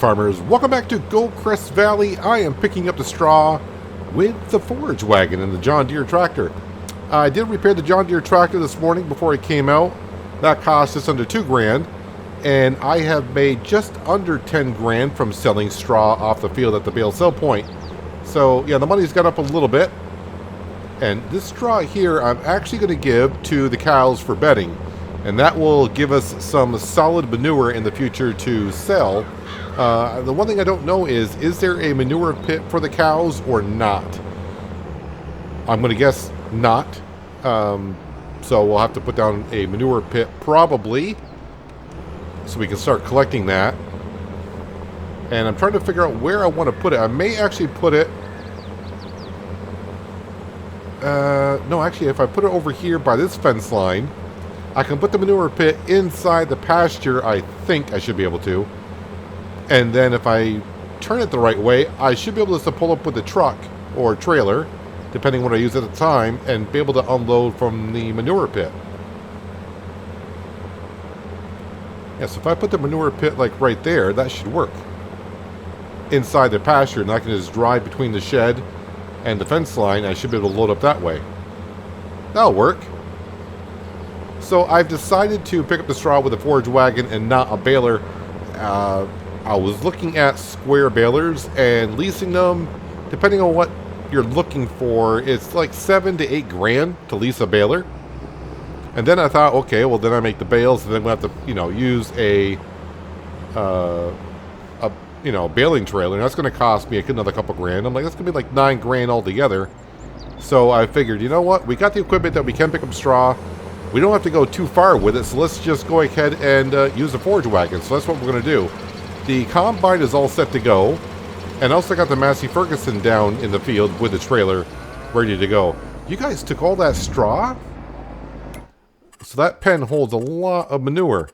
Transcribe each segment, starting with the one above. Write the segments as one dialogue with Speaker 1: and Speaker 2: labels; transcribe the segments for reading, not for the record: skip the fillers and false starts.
Speaker 1: farmers, welcome back to Goldcrest Valley. I am picking up the straw with the forage wagon and the John Deere tractor. I did repair the John Deere tractor this morning before it came out. That cost just under $2,000, and I have made just under $10,000 from selling straw off the field at the bale sell point. So yeah, the money's got up a little bit, and this straw here I'm actually going to give to the cows for bedding, and that will give us some solid manure in the future to sell. The one thing I don't know is there a manure pit for the cows or not? I'm going to guess not. So we'll have to put down a manure pit probably, so we can start collecting that. And I'm trying to figure out where I want to put it. I may actually put it... no, actually, if I put it over here by this fence line, I can put the manure pit inside the pasture. I think I should be able to. And then if I turn it the right way, I should be able to pull up with the truck or trailer, depending on what I use at the time, and be able to unload from the manure pit. Yeah, so if I put the manure pit like right there, that should work. Inside the pasture, and I can just drive between the shed and the fence line. I should be able to load up that way. That'll work. So I've decided to pick up the straw with a forage wagon and not a baler. I was looking at square balers and leasing them, depending on what you're looking for, it's like $7,000 to $8,000 to lease a baler. And then I thought, okay, well then I make the bales, and then we'll have to, use a baling trailer, and that's going to cost me another couple grand. I'm like, that's going to be like $9,000 altogether. So I figured, you know what? We got the equipment that we can pick up straw. We don't have to go too far with it, so let's just go ahead and use the forage wagon. So that's what we're going to do. The combine is all set to go, and I also got the Massey Ferguson down in the field with the trailer ready to go. You guys took all that straw? So that pen holds a lot of manure.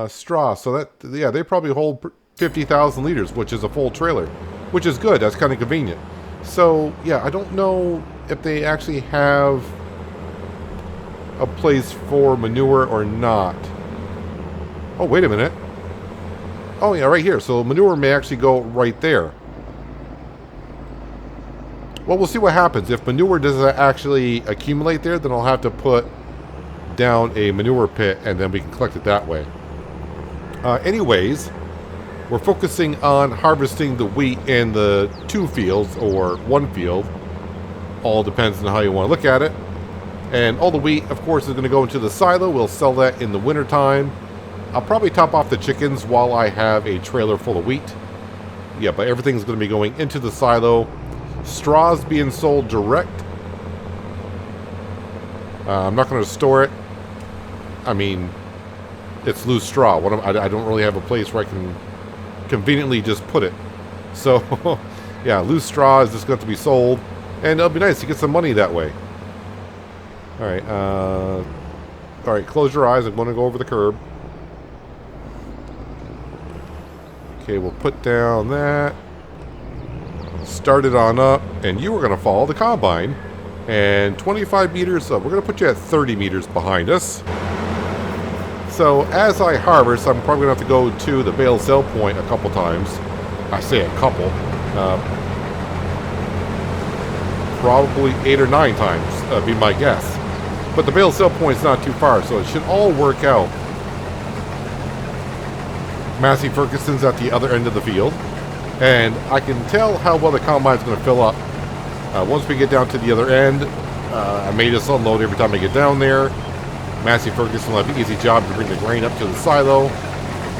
Speaker 1: Straw, so that, yeah, they probably hold 50,000 liters, which is a full trailer, which is good. That's kind of convenient. So, yeah, I don't know if they actually have a place for manure or not. Oh, wait a minute. Oh, yeah, right here. So manure may actually go right there. Well, we'll see what happens. If manure doesn't actually accumulate there, then I'll have to put down a manure pit, and then we can collect it that way. Anyways, we're focusing on harvesting the wheat in the 2 fields or 1 field. All depends on how you want to look at it. And all the wheat, of course, is going to go into the silo. We'll sell that in the wintertime. I'll probably top off the chickens while I have a trailer full of wheat. Yeah, but everything's going to be going into the silo. Straw's being sold direct. I'm not going to store it. I mean, it's loose straw. I don't really have a place where I can conveniently just put it. So, yeah, loose straw is just going to be sold. And it'll be nice to get some money that way. Alright, close your eyes. I'm going to go over the curb. Okay, we'll put down that. Start it on up. And you are going to follow the combine. And 25 meters up. We're going to put you at 30 meters behind us. So, as I harvest, I'm probably going to have to go to the bale sell point a couple times. I say a couple. Probably 8 or 9 times, be my guess. But the bale sell point's not too far, so it should all work out. Massey Ferguson's at the other end of the field, and I can tell how well the combine's going to fill up. Once we get down to the other end, I may just unload every time I get down there. Massey Ferguson will have an easy job to bring the grain up to the silo,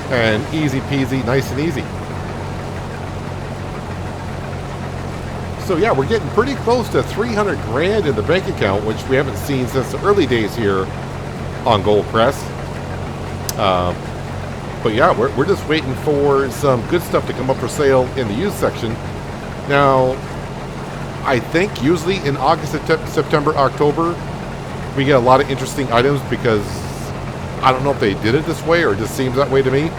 Speaker 1: and easy peasy, nice and easy. So yeah, we're getting pretty close to 300 grand in the bank account, which we haven't seen since the early days here on Goldcrest. But yeah, we're just waiting for some good stuff to come up for sale in the used section. Now, I think usually in August, September, October, we get a lot of interesting items because I don't know if they did it this way or it just seems that way to me.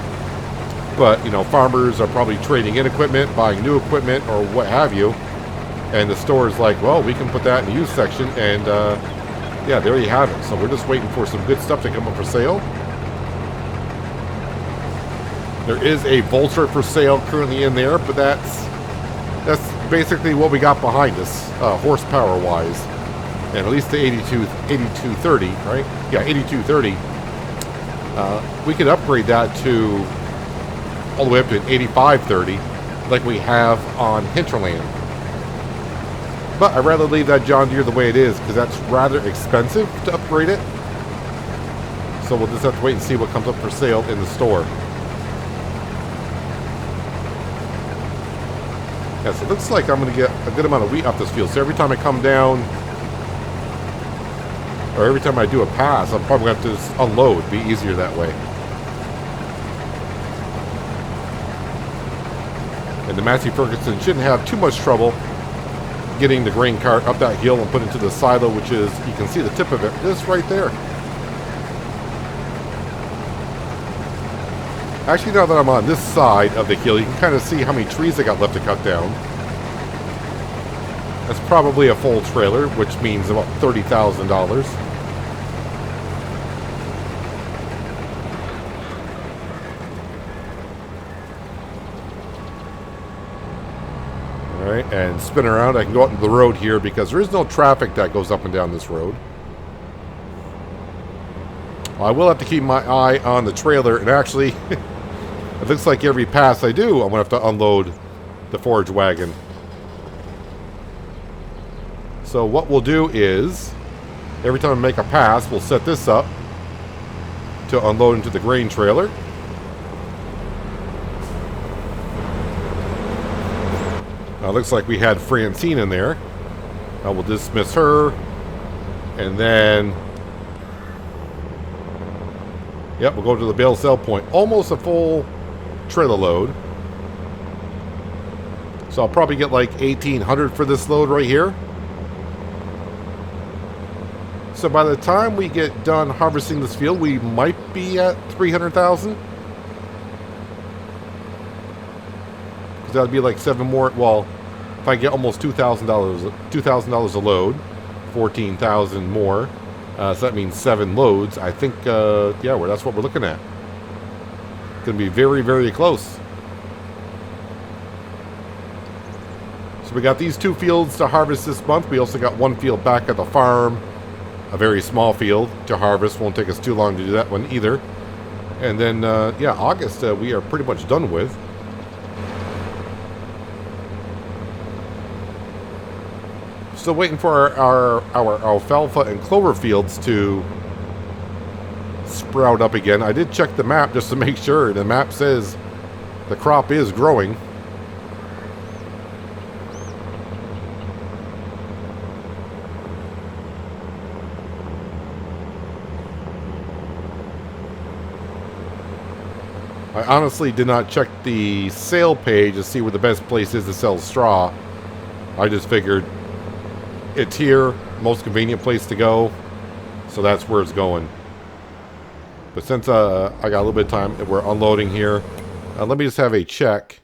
Speaker 1: But, farmers are probably trading in equipment, buying new equipment, or what have you. And the store is like, well, we can put that in the used section, and yeah, there you have it. So we're just waiting for some good stuff to come up for sale. There is a Vulture for sale currently in there, but that's basically what we got behind us, horsepower-wise. And at least the 8230, right? Yeah, 8230. We could upgrade that to all the way up to an 8530, like we have on Hinterland. But I'd rather leave that John Deere the way it is, because that's rather expensive to upgrade it. So we'll just have to wait and see what comes up for sale in the store. Yeah, so it looks like I'm going to get a good amount of wheat off this field. So every time I come down, or every time I do a pass, I'm probably going to have to just unload. It'd be easier that way. And the Massey Ferguson shouldn't have too much trouble getting the grain cart up that hill and put into the silo, which is, you can see the tip of it just right there. Actually, now that I'm on this side of the hill, you can kind of see how many trees I got left to cut down. That's probably a full trailer, which means about $30,000. Alright, and spin around. I can go out into the road here because there is no traffic that goes up and down this road. I will have to keep my eye on the trailer, and actually, it looks like every pass I do, I'm going to have to unload the forage wagon. So what we'll do is, every time I make a pass, we'll set this up to unload into the grain trailer. Looks like we had Francine in there. I will dismiss her. And then, yep, we'll go to the bale sell point. Almost a full trailer load. So I'll probably get like 1,800 for this load right here. So by the time we get done harvesting this field, we might be at 300,000. Because that would be like 7 more. Well, if I get almost $2,000 a load, 14,000 more. So that means 7 loads. I think, yeah, well, that's what we're looking at. It's going to be very, very close. So we got these 2 fields to harvest this month. We also got 1 field back at the farm. A very small field to harvest. Won't take us too long to do that one either. And then, yeah, August we are pretty much done with. Still waiting for our alfalfa and clover fields to sprout up again. I did check the map just to make sure. The map says the crop is growing. I honestly did not check the sale page to see where the best place is to sell straw. I just figured it's here, most convenient place to go, so that's where it's going. But since I got a little bit of time, we're unloading here. Let me just have a check,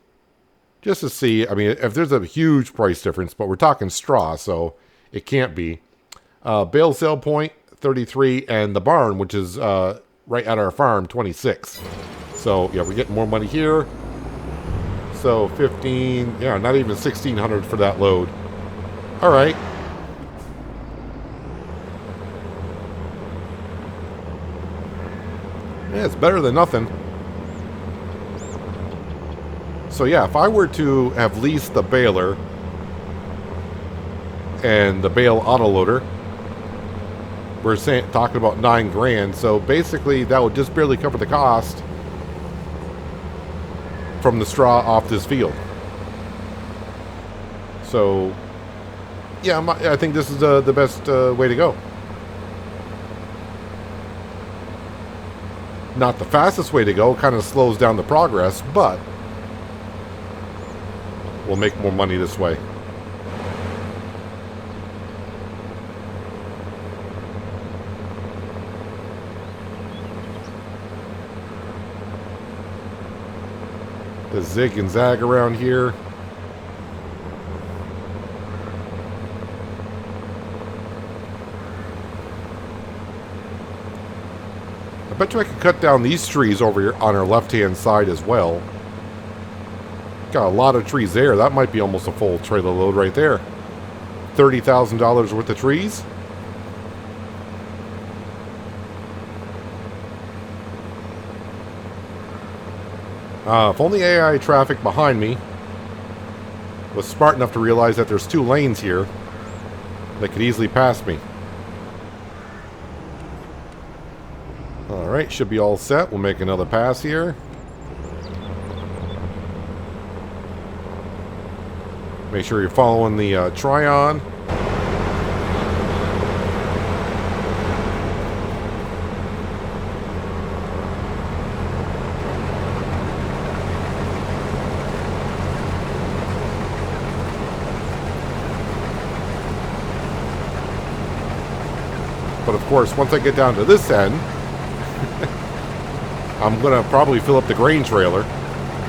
Speaker 1: just to see. I mean, if there's a huge price difference, but we're talking straw, so it can't be. Bale sale point, 33, and the barn, which is right at our farm, 26. So, yeah, we're getting more money here. So, 15, yeah, not even 1,600 for that load. All right. Yeah, it's better than nothing. So, yeah, if I were to have leased the baler and the bale autoloader, we're talking about $9 grand. So, basically, that would just barely cover the cost from the straw off this field. So, yeah, I think this is the best way to go. Not the fastest way to go, kind of slows down the progress, but we'll make more money this way. The zig and zag around here. I bet you I could cut down these trees over here on our left-hand side as well. Got a lot of trees there. That might be almost a full trailer load right there. $30,000 worth of trees. If only AI traffic behind me was smart enough to realize that there's 2 lanes here, they could easily pass me. Alright, should be all set. We'll make another pass here. Make sure you're following the Tryon. But of course, once I get down to this end, I'm going to probably fill up the grain trailer.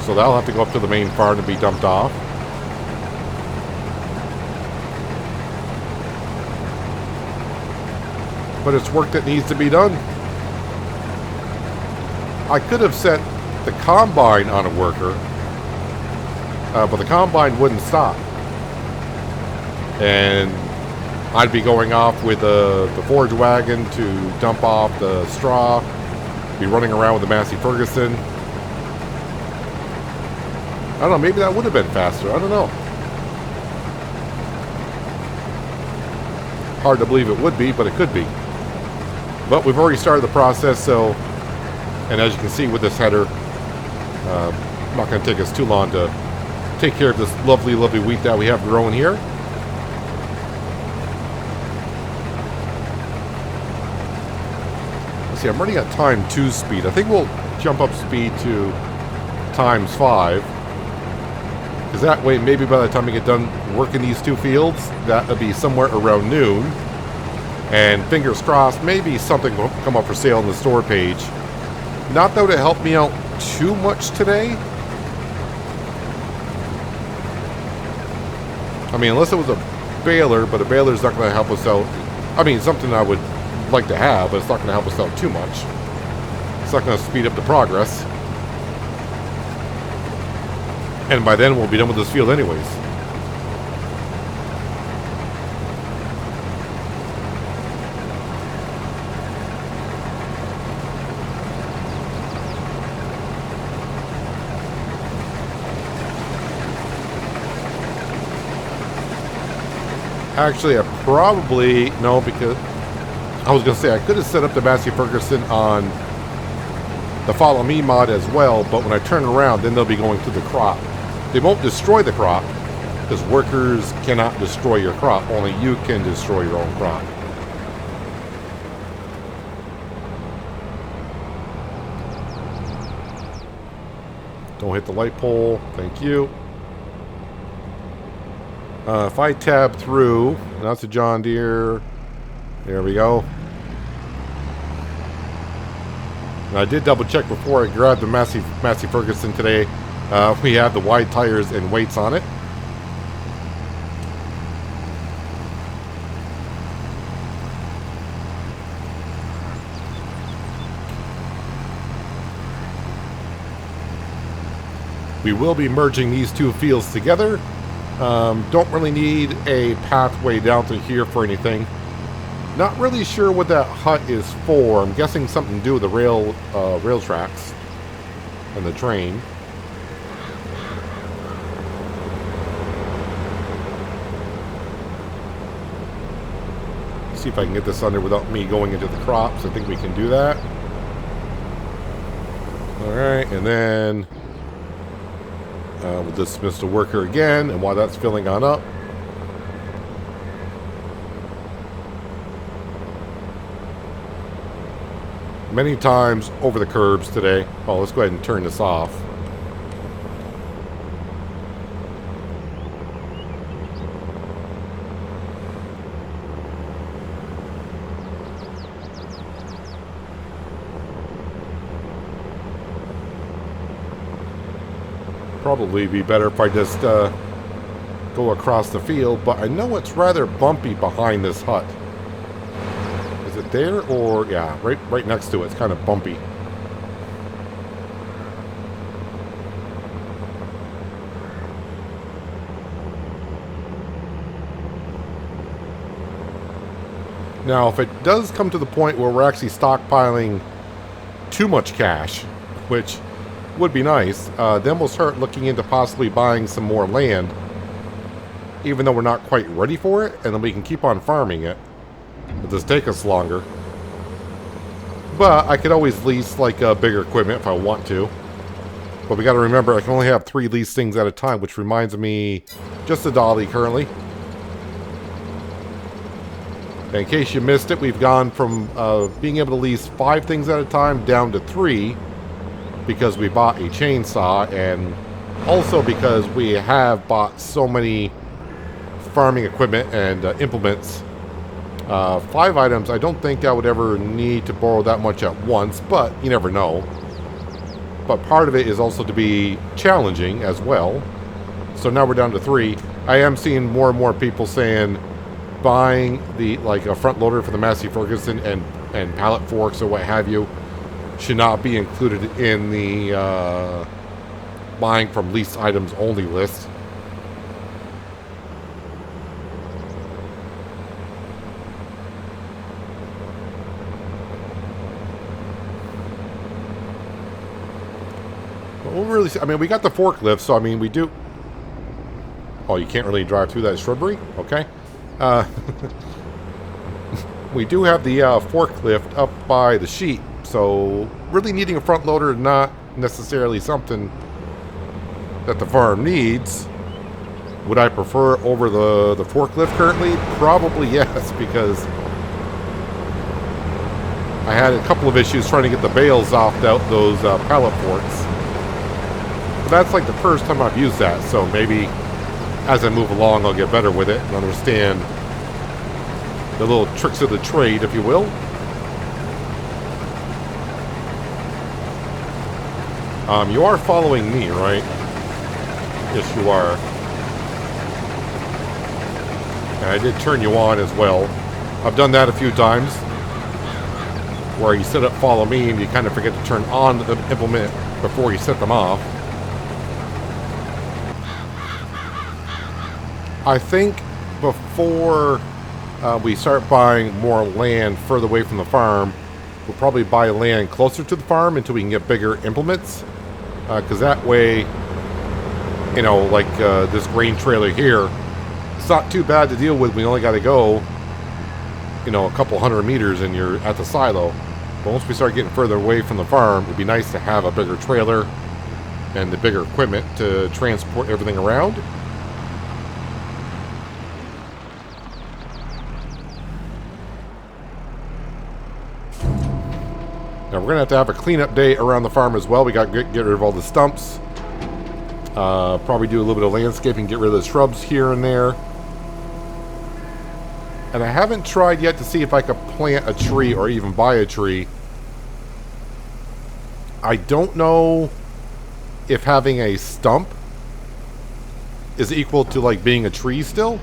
Speaker 1: So that'll have to go up to the main farm to be dumped off. But it's work that needs to be done. I could have set the combine on a worker, but the combine wouldn't stop. And I'd be going off with the forage wagon to dump off the straw, be running around with the Massey Ferguson. I don't know, maybe that would have been faster. I don't know. Hard to believe it would be, but it could be. But we've already started the process, so, and as you can see with this header, not going to take us too long to take care of this lovely, lovely wheat that we have growing here. Let's see, I'm running at time 2 speed. I think we'll jump up speed to times 5. Because that way, maybe by the time we get done working these 2 fields, that'll be somewhere around noon. And fingers crossed, maybe something will come up for sale on the store page. Not that it would help me out too much today. I mean, unless it was a baler, but a baler's not going to help us out. I mean, something I would like to have, but it's not going to help us out too much. It's not going to speed up the progress. And by then, we'll be done with this field anyways. Actually, I probably, no, because I was going to say I could have set up the Massey Ferguson on the Follow Me mod as well, but when I turn around, then they'll be going to the crop. They won't destroy the crop, because workers cannot destroy your crop. Only you can destroy your own crop. Don't hit the light pole. Thank you. If I tab through, that's a John Deere. There we go. And I did double check before I grabbed the Massey Ferguson today. We have the wide tires and weights on it. We will be merging these 2 fields together. Don't really need a pathway down through here for anything. Not really sure what that hut is for. I'm guessing something to do with the rail tracks and the train. See if I can get this under without me going into the crops. I think we can do that. Alright, and then we'll dismiss the worker again, and while that's filling on up, many times over the curbs today. Oh, let's go ahead and turn this off. Probably be better if I just go across the field, but I know it's rather bumpy behind this hut. As it it there or yeah, right next to it. It's kind of bumpy. Now, if it does come to the point where we're actually stockpiling too much cash, which would be nice, then we'll start looking into possibly buying some more land, even though we're not quite ready for it, and then we can keep on farming it. It'll just take us longer. But I could always lease like bigger equipment if I want to. But we got to remember I can only have 3 leased things at a time, which reminds me just a dolly currently. In case you missed it, we've gone from being able to lease 5 things at a time down to 3 because we bought a chainsaw, and also because we have bought so many farming equipment and implements. 5 items, I don't think I would ever need to borrow that much at once, but you never know. But part of it is also to be challenging as well. So now we're down to 3. I am seeing more and more people saying buying a front loader for the Massey Ferguson and pallet forks or what have you should not be included in the buying from leased items only list. But we'll really see. I mean, we got the forklift, so I mean, we do. Oh, you can't really drive through that shrubbery? Okay. We do have the forklift up by the sheep, so really needing a front loader is not necessarily something that the farm needs. Would I prefer over the forklift currently? Probably yes, because I had a couple of issues trying to get the bales off those pallet forks. But that's like the first time I've used that, so maybe as I move along, I'll get better with it and understand the little tricks of the trade, if you will. You are following me, right? Yes, you are. And I did turn you on as well. I've done that a few times, where you set up follow me and you kind of forget to turn on the implement before you set them off. I think before we start buying more land further away from the farm, we'll probably buy land closer to the farm until we can get bigger implements. Because that way, you know, like this grain trailer here, it's not too bad to deal with. We only got to go, you know, a couple 100 meters and you're at the silo. But once we start getting further away from the farm, it'd be nice to have a bigger trailer and the bigger equipment to transport everything around. Now we're going to have a cleanup day around the farm as well. We got to get rid of all the stumps. Probably do a little bit of landscaping, get rid of the shrubs here and there. And I haven't tried yet to see if I could plant a tree or even buy a tree. I don't know if having a stump is equal to like being a tree still.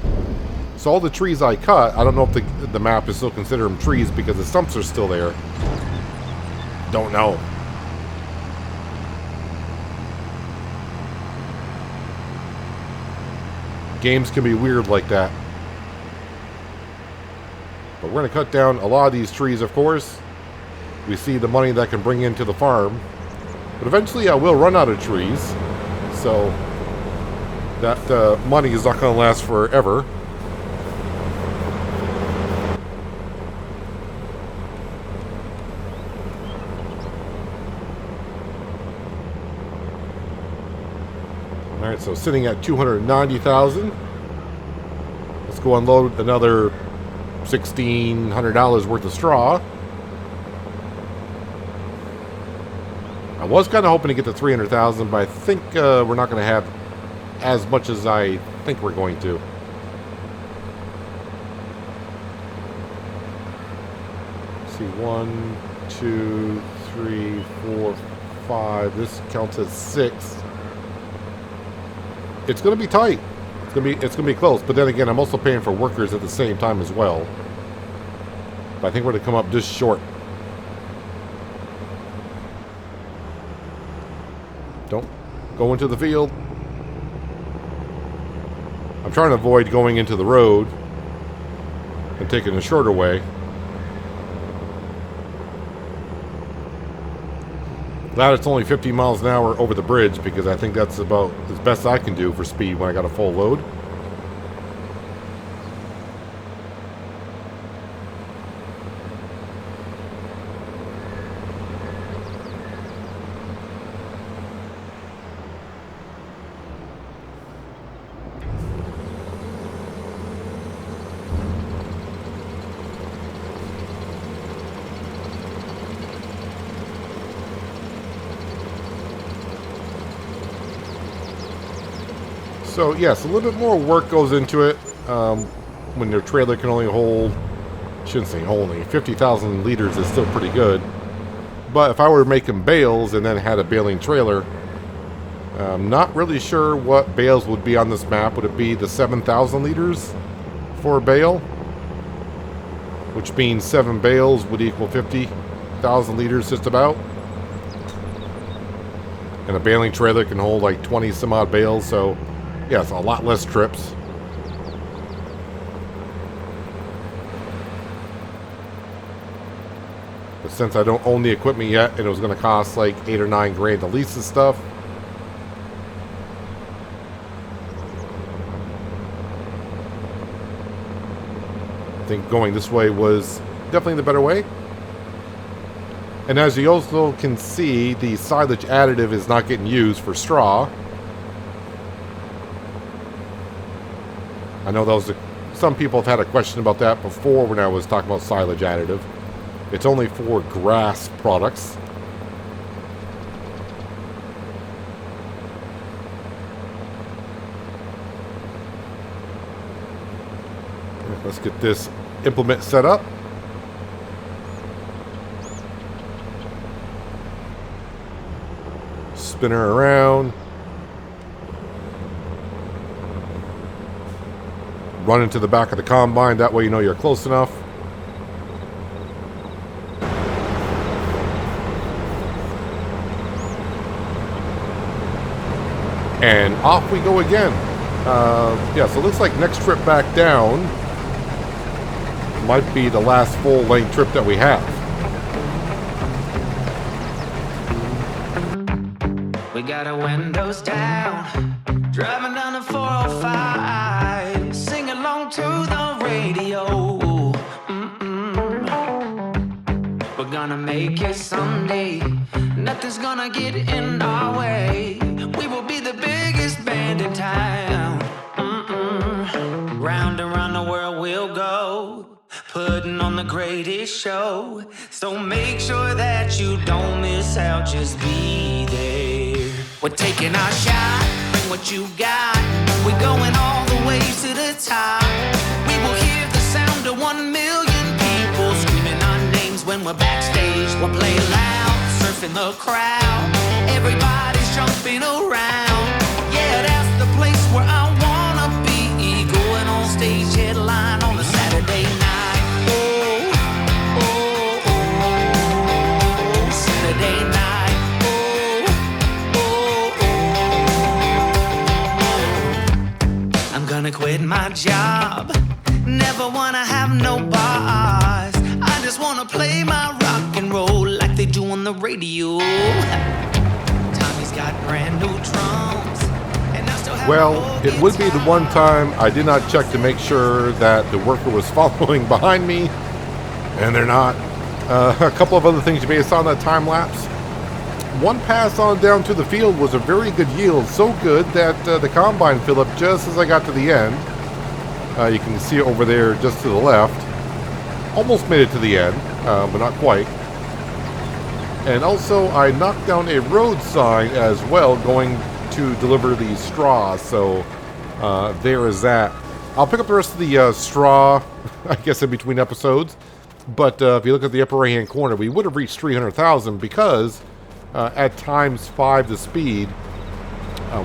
Speaker 1: So all the trees I cut, I don't know if the map is still consider them trees because the stumps are still there. Don't know. Games can be weird like that. But we're going to cut down a lot of these trees, of course. We see the money that can bring into the farm. But eventually I will run out of trees. So that money is not going to last forever. Alright, so sitting at 290,000. Let's go unload another $1,600 worth of straw. I was kind of hoping to get to 300,000, but I think we're not going to have as much as I think we're going to. Let's see, 1, 2, 3, 4, 5. This counts as 6. It's going to be tight. It's going to be close. But then again, I'm also paying for workers at the same time as well. But I think we're going to come up just short. Don't go into the field. I'm trying to avoid going into the road and taking the shorter way. Glad it's only 50 miles an hour over the bridge, because I think that's about as best I can do for speed when I got a full load. So yes, a little bit more work goes into it when your trailer can only hold, shouldn't say only, 50,000 liters is still pretty good. But if I were making bales and then had a baling trailer, I'm not really sure what bales would be on this map. Would it be the 7,000 liters for a bale? Which means 7 bales would equal 50,000 liters just about. And a baling trailer can hold like 20 some odd bales, so yes, a lot less trips. But since I don't own the equipment yet, and it was going to cost like 8 or 9 grand to lease this stuff, I think going this way was definitely the better way. And as you also can see, the silage additive is not getting used for straw. I know some people have had a question about that before when I was talking about silage additive. It's only for grass products. Let's get this implement set up. Spin her around. Run into the back of the combine, that way you know you're close enough. And off we go again. Yeah, so it looks like next trip back down might be the last full length trip that we have.
Speaker 2: We got our windows down, driving down the 405, sing along to the radio. We're gonna make it someday, nothing's gonna get in our way. We will be the biggest band in town. Round and round the world we'll go, putting on the greatest show. So make sure that you don't miss out, just be there. We're taking our shot, bring what you got. We're going all the way to the top. We will hear the sound of 1 million people screaming our names when we're backstage. We'll play loud, surfing the crowd. Everybody's jumping around. Yeah, that's the place where I wanna be. Going on stage, headline on a Saturday night. Oh, oh, oh, Saturday night. Gonna quit my job, never wanna have no boss. I just wanna play my rock and roll like they do on the radio. Tommy's got brand new drums, and I still have
Speaker 1: Well, it would be the one time I did not check to make sure that the worker was following behind me, and they're not. A couple of other things you may have saw in that time lapse. One pass on down to the field was a very good yield, so good that the combine filled up just as I got to the end. You can see it over there just to the left. Almost made it to the end, but not quite. And also I knocked down a road sign as well going to deliver the straw, so there is that. I'll pick up the rest of the straw, I guess, in between episodes. But if you look at the upper right hand corner, we would have reached 300,000 because at times 5 the speed,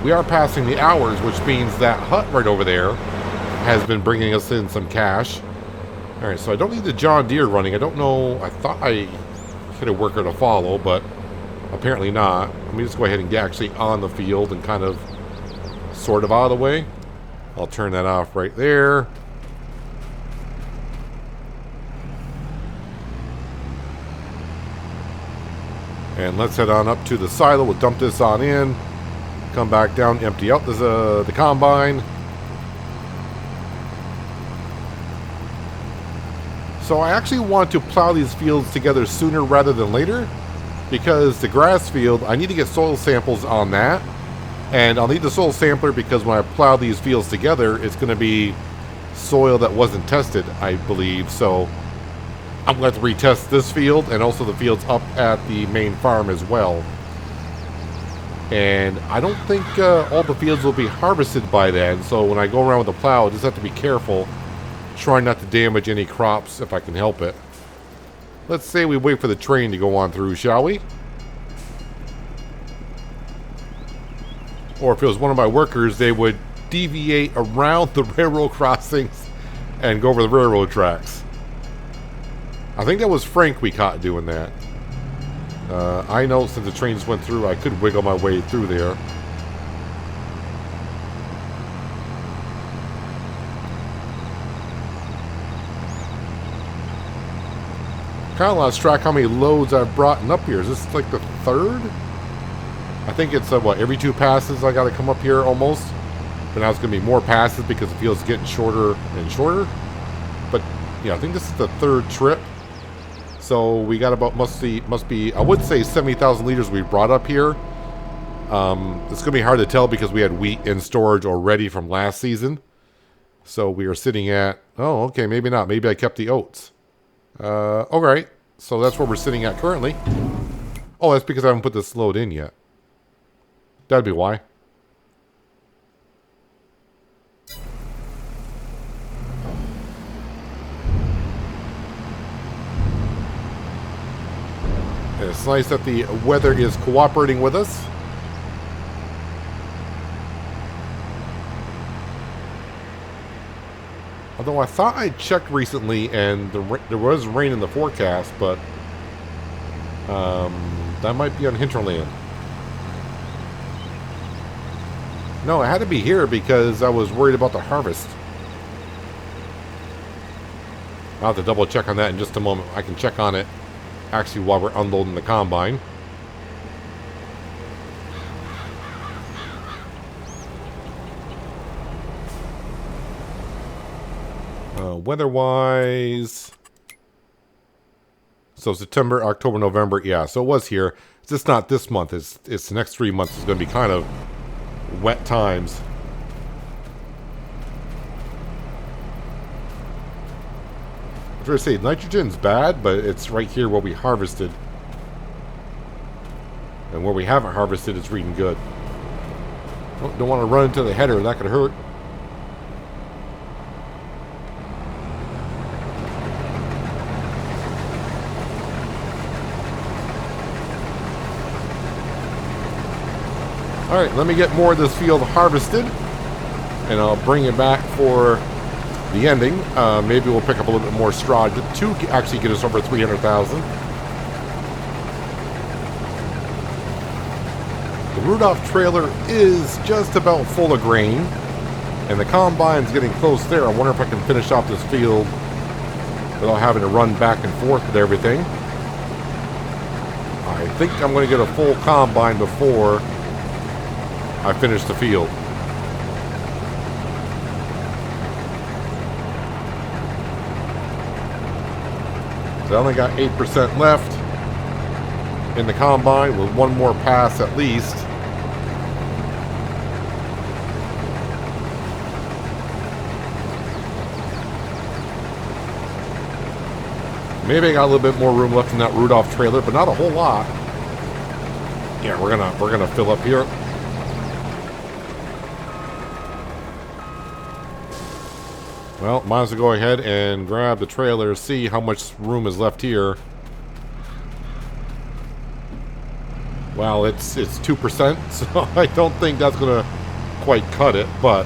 Speaker 1: we are passing the hours, which means that hut right over there has been bringing us in some cash. Alright, so I don't need the John Deere running. I don't know. I thought I hit a worker to follow, but apparently not. Let me just go ahead and get actually on the field and kind of sort of out of the way. I'll turn that off right there. And let's head on up to the silo. We'll dump this on in. Come back down, empty out the combine. So I actually want to plow these fields together sooner rather than later, because the grass field, I need to get soil samples on that. And I'll need the soil sampler because when I plow these fields together, it's going to be soil that wasn't tested, I believe. So I'm going to have to retest this field and also the fields up at the main farm as well. And I don't think all the fields will be harvested by then. So when I go around with the plow, I just have to be careful. Try not to damage any crops if I can help it. Let's say we wait for the train to go on through, shall we? Or if it was one of my workers, they would deviate around the railroad crossings and go over the railroad tracks. I think that was Frank we caught doing that. I know since the train just went through, I could wiggle my way through there. Kind of lost track how many loads I've brought up here. Is this like the third? I think it's what, every 2 passes I got to come up here almost. But now it's going to be more passes because the field's getting shorter and shorter. But yeah, I think this is the 3rd trip. So we got about must be I would say 70,000 liters we brought up here. It's going to be hard to tell because we had wheat in storage already from last season. So we are sitting at, oh, okay, maybe not. Maybe I kept the oats. Alright, so that's where we're sitting at currently. Oh, that's because I haven't put this load in yet. That'd be why. And it's nice that the weather is cooperating with us. Although I thought I checked recently and there was rain in the forecast, but that might be on hinterland. No, it had to be here because I was worried about the harvest. I'll have to double check on that in just a moment. I can check on it actually while we're unloading the combine. Weather-wise, so September, October, November, yeah, so it was here. It's just not this month. It's the next 3 months. It's going to be kind of wet times. I was going to say, nitrogen's bad, but it's right here where we harvested. And where we haven't harvested, it's reading good. Oh, don't want to run into the header. That could hurt. Alright, let me get more of this field harvested, and I'll bring it back for the ending. Maybe we'll pick up a little bit more straw to actually get us over 300,000. The Rudolph trailer is just about full of grain, and the combine's getting close there. I wonder if I can finish off this field without having to run back and forth with everything. I think I'm going to get a full combine before I finish the field. So I only got 8% left in the combine with one more pass at least. Maybe I got a little bit more room left in that Rudolph trailer, but not a whole lot. Yeah, we're gonna fill up here. Well, might as well go ahead and grab the trailer, see how much room is left here. Well, it's 2%, so I don't think that's going to quite cut it, but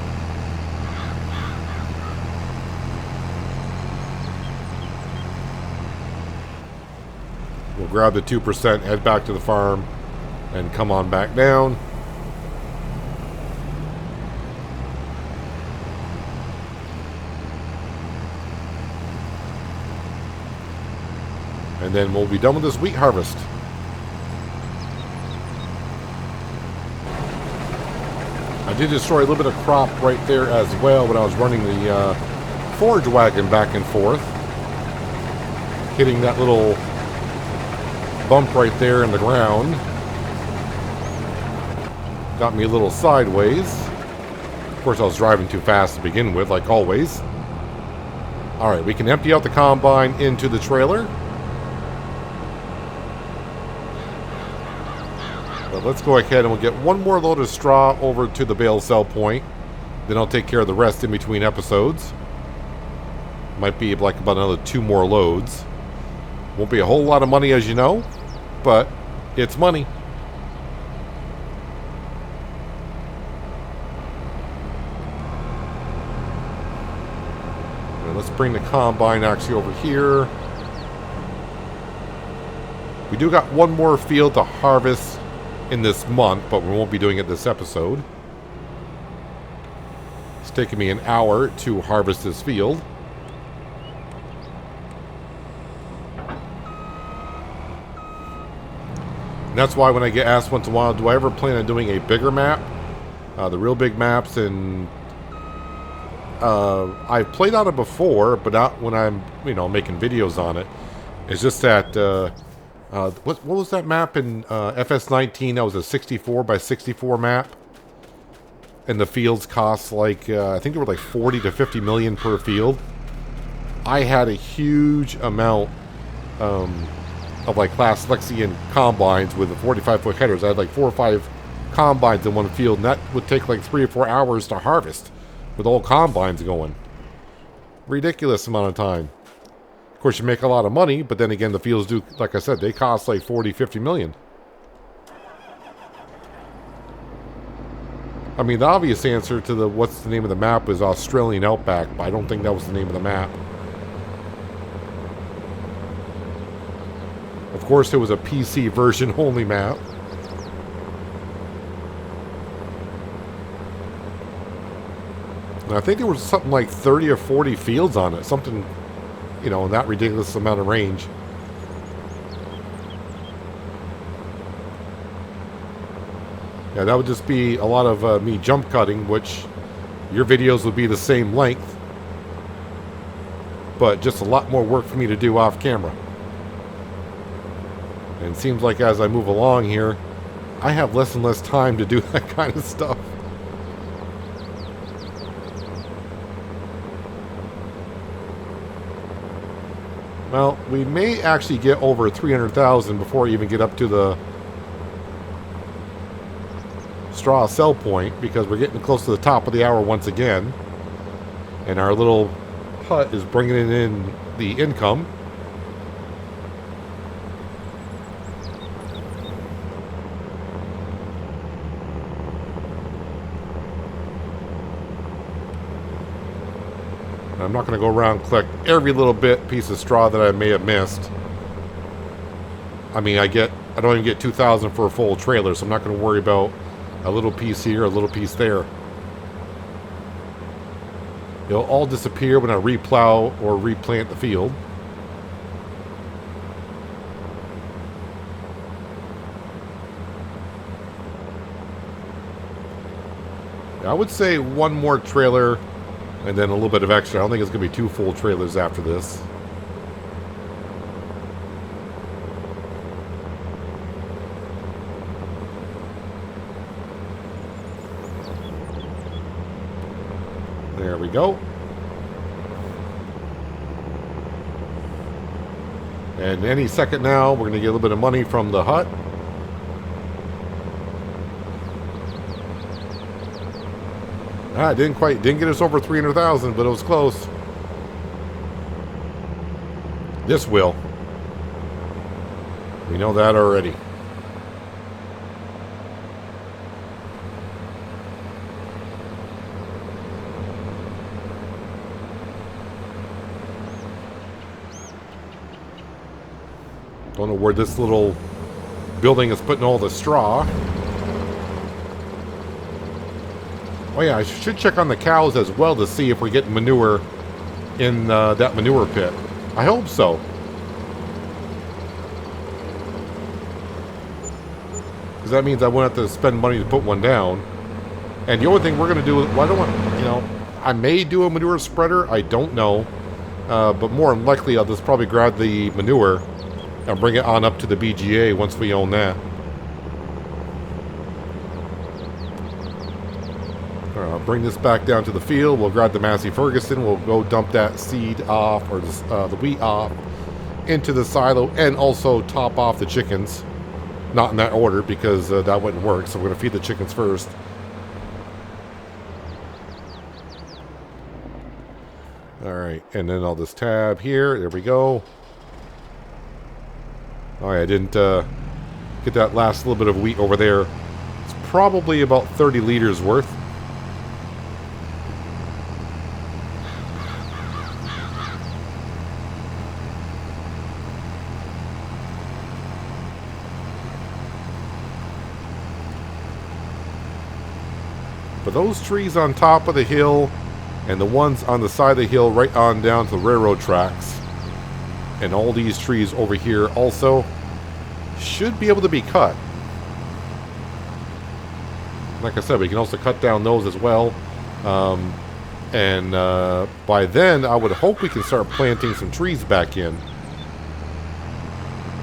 Speaker 1: We'll grab the 2%, head back to the farm, and come on back down. And then we'll be done with this wheat harvest. I did destroy a little bit of crop right there as well when I was running the forage wagon back and forth. Hitting that little bump right there in the ground. Got me a little sideways. Of course, I was driving too fast to begin with, like always. Alright, we can empty out the combine into the trailer. But let's go ahead and we'll get one more load of straw over to the bale sell point. Then I'll take care of the rest in between episodes. Might be like about another 2 more loads. Won't be a whole lot of money, as you know, but it's money. Now let's bring the combine actually over here. We do got one more field to harvest in this month, but we won't be doing it this episode. It's taking me an hour to harvest this field. And that's why when I get asked once in a while, do I ever plan on doing a bigger map? The real big maps, and I've played on it before, but not when I'm, making videos on it. It's just that, what was that map in FS19? That was a 64 by 64 map. And the fields cost like, I think they were like 40 to 50 million per field. I had a huge amount of like Class Lexian combines with the 45-foot headers. I had like 4 or 5 combines in one field, and that would take like 3 or 4 hours to harvest with all combines going. Ridiculous amount of time. Of course, you make a lot of money, but then again, the fields do, like I said, they cost like 40, 50 million. I mean, the obvious answer to the what's the name of the map is Australian Outback, but I don't think that was the name of the map. Of course, it was a PC version only map. And I think there was something like 30 or 40 fields on it. Something, in that ridiculous amount of range. Yeah, that would just be a lot of me jump cutting, which your videos would be the same length. But just a lot more work for me to do off camera. And it seems like as I move along here, I have less and less time to do that kind of stuff. Well, we may actually get over 300,000 before we even get up to the straw sell point, because we're getting close to the top of the hour once again. And our little hut is bringing in the income. I'm not going to go around and collect every little piece of straw that I may have missed. I mean, I don't even get 2,000 for a full trailer, so I'm not going to worry about a little piece here, a little piece there. It'll all disappear when I replow or replant the field. I would say one more trailer and then a little bit of extra. I don't think it's going to be 2 full trailers after this. There we go. And any second now, we're going to get a little bit of money from the hut. Didn't get us over 300,000, but it was close. This will. We know that already. Don't know where this little building is putting all the straw. Oh yeah, I should check on the cows as well to see if we're getting manure in that manure pit. I hope so. Because that means I won't have to spend money to put one down. And the only thing we're going to do is, well, I don't want, you know, I may do a manure spreader. I don't know. But more than likely, I'll just probably grab the manure and bring it on up to the BGA once we own that. I'll bring this back down to the field. We'll grab the Massey Ferguson. We'll go dump that seed off, or the wheat off, into the silo, and also top off the chickens. Not in that order, because that wouldn't work. So we're going to feed the chickens first. Alright, and then I'll just tab here. There we go. Alright, I didn't get that last little bit of wheat over there. It's probably about 30 liters worth. But those trees on top of the hill and the ones on the side of the hill right on down to the railroad tracks, and all these trees over here also should be able to be cut. Like I said, we can also cut down those as well. And by then, I would hope we can start planting some trees back in.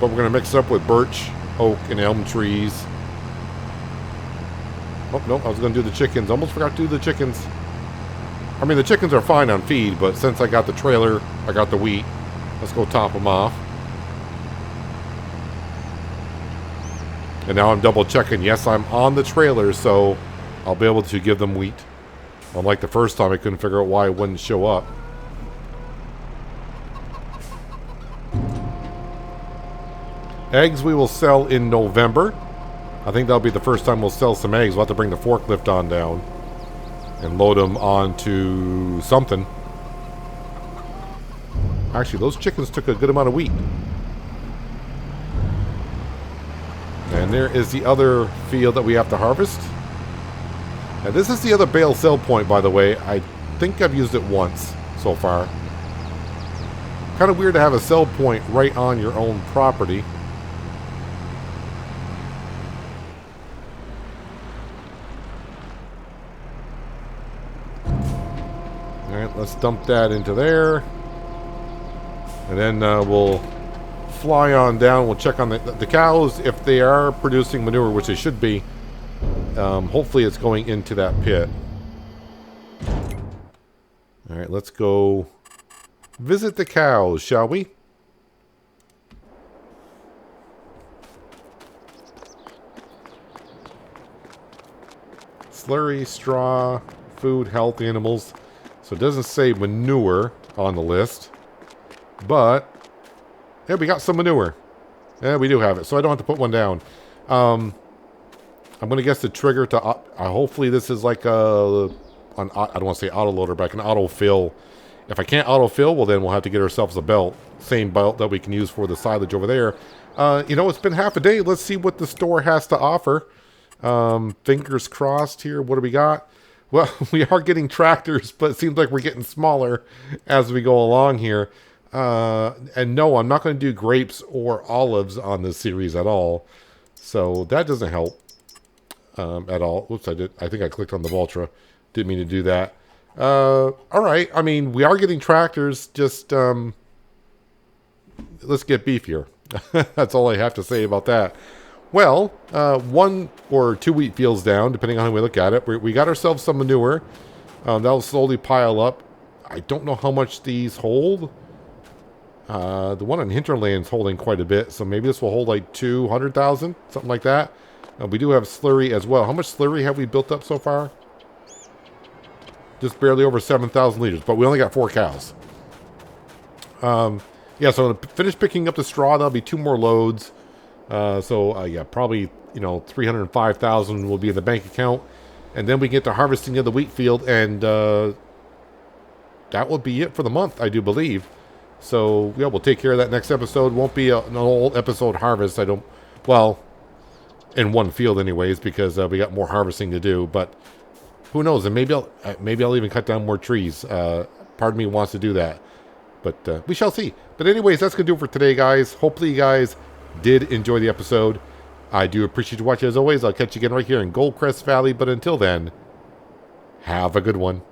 Speaker 1: But we're going to mix up with birch, oak, and elm trees. Oh, no, I was going to do the chickens. Almost forgot to do the chickens. I mean, the chickens are fine on feed, but since I got the trailer, I got the wheat. Let's go top them off. And now I'm double checking. Yes, I'm on the trailer, so I'll be able to give them wheat. Unlike the first time, I couldn't figure out why it wouldn't show up. Eggs we will sell in November. I think that'll be the first time we'll sell some eggs. We'll have to bring the forklift on down and load them onto something. Actually, those chickens took a good amount of wheat. And there is the other field that we have to harvest. And this is the other bale sell point, by the way. I think I've used it once so far. Kind of weird to have a sell point right on your own property. Alright, let's dump that into there. And then we'll fly on down. We'll check on the cows. If they are producing manure, which they should be, hopefully it's going into that pit. Alright, let's go visit the cows, shall we? Slurry, straw, food, health, animals. So it doesn't say manure on the list. But, yeah, we got some manure. Yeah, we do have it. So I don't have to put one down. I'm going to guess the trigger to... hopefully this is like a... I don't want to say autoloader, but I can autofill. If I can't autofill, well then we'll have to get ourselves a belt. Same belt that we can use for the silage over there. You know, it's been half a day. Let's see what the store has to offer. Fingers crossed here. What do we got? Well, we are getting tractors, but it seems like we're getting smaller as we go along here. And no, I'm not going to do grapes or olives on this series at all. So that doesn't help at all. Whoops, I think I clicked on the Valtra. Didn't mean to do that. All right. I mean, we are getting tractors. Just let's get beefier. That's all I have to say about that. Well, 1 or 2 wheat fields down, depending on how we look at it. We got ourselves some manure. That'll slowly pile up. I don't know how much these hold. The one on Hinterland's holding quite a bit, so maybe this will hold like 200,000, something like that. We do have slurry as well. How much slurry have we built up so far? Just barely over 7,000 liters, but we only got 4 cows. Yeah, so I'm going to finish picking up the straw. That'll be 2 more loads. Yeah, probably, 305,000 will be in the bank account. And then we get to harvesting of the wheat field, and that will be it for the month, I do believe. So, yeah, we'll take care of that next episode. Won't be an whole episode harvest. Well, in one field anyways, because we got more harvesting to do. But who knows? And maybe I'll even cut down more trees. Part of me wants to do that. But we shall see. But anyways, that's going to do it for today, guys. Hopefully you guys did enjoy the episode. I do appreciate you watching as always. I'll catch you again right here in Goldcrest Valley. But until then, have a good one.